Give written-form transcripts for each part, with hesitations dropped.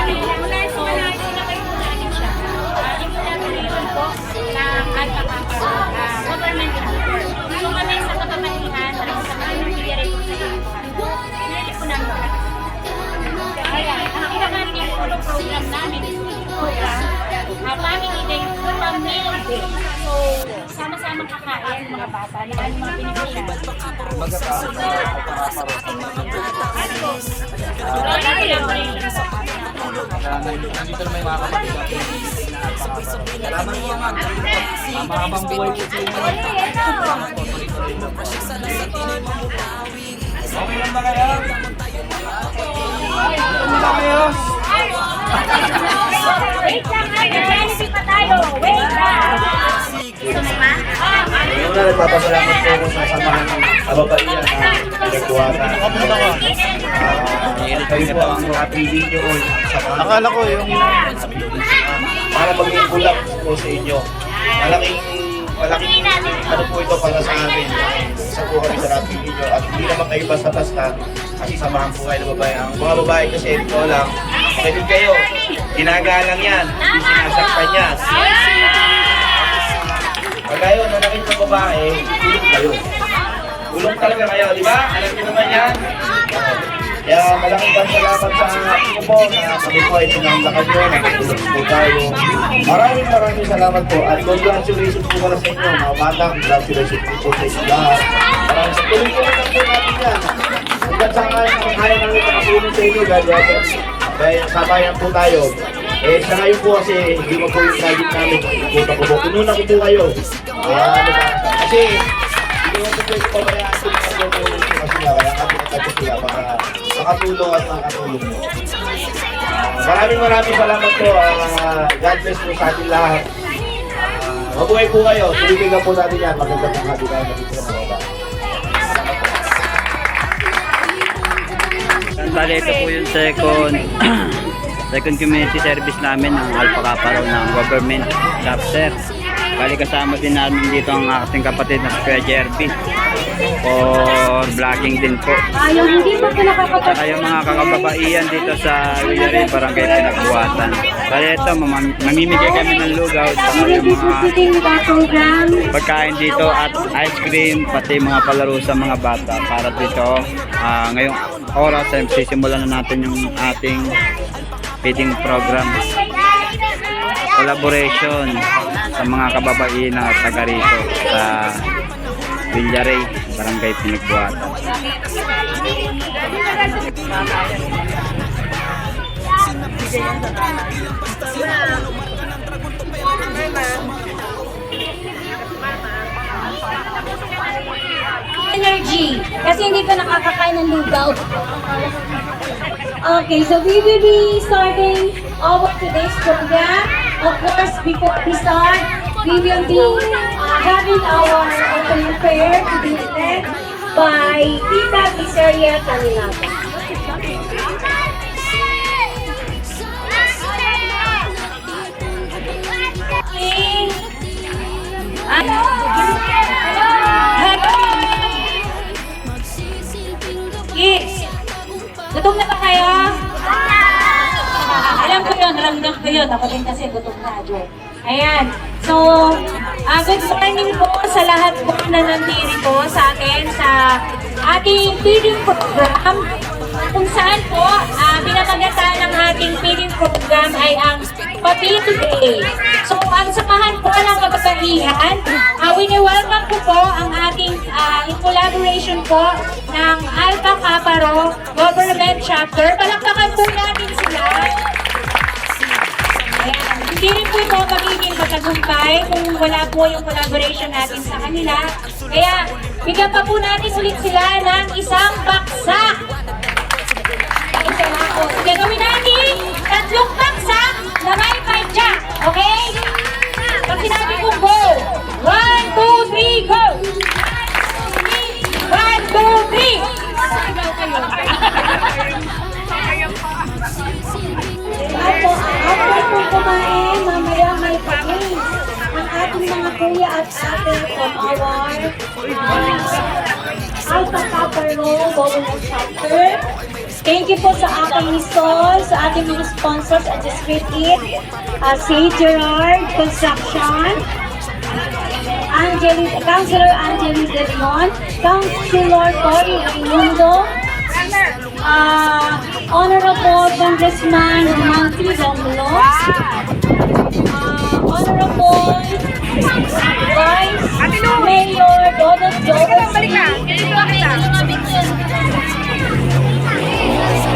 So, sinakay po namin siya. Yung collaboration po ng Alpha Kappa, government chapter. So, kami sa kapamanihan, sa mga nangyayari po sa Alpha. Pinili po namin po. Ayan, ang pinaka-team po ng program namin is program Family Day for Meal Day. So, sama-samang kakain ng mga bata na ang mga pinipili. Nandito na may mga kapatid natin. Salamat po nga. Mahabang buhay po sa inyo. Okay lang ba kayo? Okay lang kayo? Wait lang, nag-benefit pa tayo. Wait lang. Una, nagpapasalamat po ako sa samahan ng kababaihan na pinagbuhatan. Kayo po ang napili nyo sa mga Akala ko yung para maging bulak po sa inyo. Malaking ano po ito para sa amin. Isa po kami sa napili nyo at hindi naman kayo basta-basta kasi samahan po kayo ng babae. Ang mga babae kasi ito lang, makinig kayo, ginagalang yan, hindi sinasaktan yan. Pag kayo nanakit ng babae, tulong kayo. Tulong talaga kayo, di ba? Alam niyo naman yan. Kaya malaking salamat sa akin po na kami po ay pinanglakan nyo, nakatulong po tayo. Maraming salamat po at congratulations po para sa inyo mga bata. Congratulations po sa inyo lahat. Tuloy po lang po natin yan. Hanggang sa kaya namin makatulong sa inyo dahil sabayan po tayo. Sa ngayon po kasi hindi mo po yung project namin. Pinuna ko po kayo. Kasi hindi mo po pwede pabayaan po kasi nga kaya kapit sila para makatulong at makatulong mo. Maraming salamat po. God bless po sa atin lahat. Mabuhay po kayo. Tuloy po natin yan. Maganda pong hati tayo dito sa mga. Bale, ito po yung second community service namin ng Alpha Kappa raw ng government chapter. Bali, kasama din namin dito ang ating kapatid na si Kuya Jerby for vlogging din po. Hindi pa po nakakapag- Saka yung mga kakababaihan dito sa Villarin, Barangay Pinagbuhatan. Bali, ito, mamimigay kami ng lugaw at yung mga pagkain dito at ice cream, pati mga palaro sa mga bata para dito. Ngayong oras ay sisimulan na natin yung ating feeding program collaboration sa mga kababaihan na taga rito sa Villarin, Barangay Pinagbuhatan. Energy kasi hindi pa nakakakain ng lugaw. Okay, so we will be starting our today's program. Of course, before we start, we will be having our opening prayer to be led by Tita Miseria Caninata. Kids, gutom na ba kayo? Alam ko yun, ramdam ko yun. Ako din kasi gutom na. Ayan. So, good morning po sa lahat po na nandito sa atin sa ating feeding program. Kung saan po, pinamagatan ng ating feeding program ay ang Papito Day. So, ang samahan po ng kababaihan, wini-welcome ko po ang ating in collaboration po ng Alpha Kappa Government Chapter. Palakpakan po natin sila. Ayan. Hindi rin po ito magiging matagumpay kung wala po yung collaboration natin sa kanila. Kaya, bigyan pa po natin ulit sila ng isang baksak. Isa na po. Sige, gawin natin 3 baksak na may padya. Okay? Pag sinabi kong go. 1, 2, 3, go! 1, 2, 3! After po kumain, mamaya may pagkain. Ang ating mga kuya at ate from our Alpha Kappa Government Chapter. Thank you po sa aking stall, sa ating mga sponsors at Just Fit It, St. Gerard Construction, Councilor Angeli De Leon, Councilor Cory Raimundo, Honorable Congressman Manfred Romulo, Honorable Vice Mayor Dodot Jones,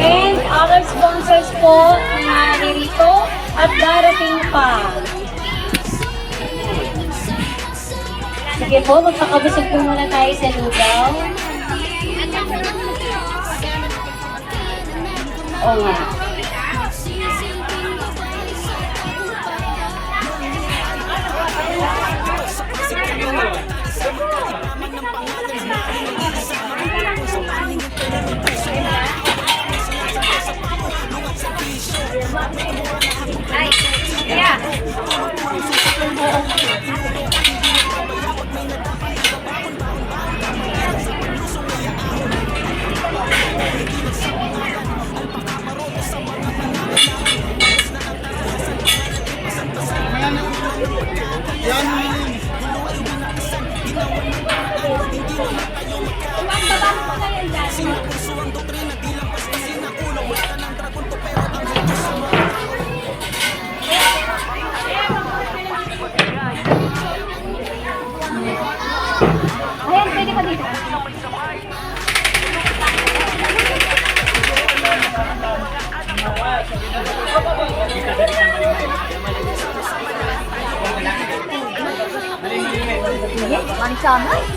and other sponsors po na narito at darating pa. Sige po, magpakabusog po muna tayo sa lugaw. Oo nga. Ayan, pwede pa dito. Manisama?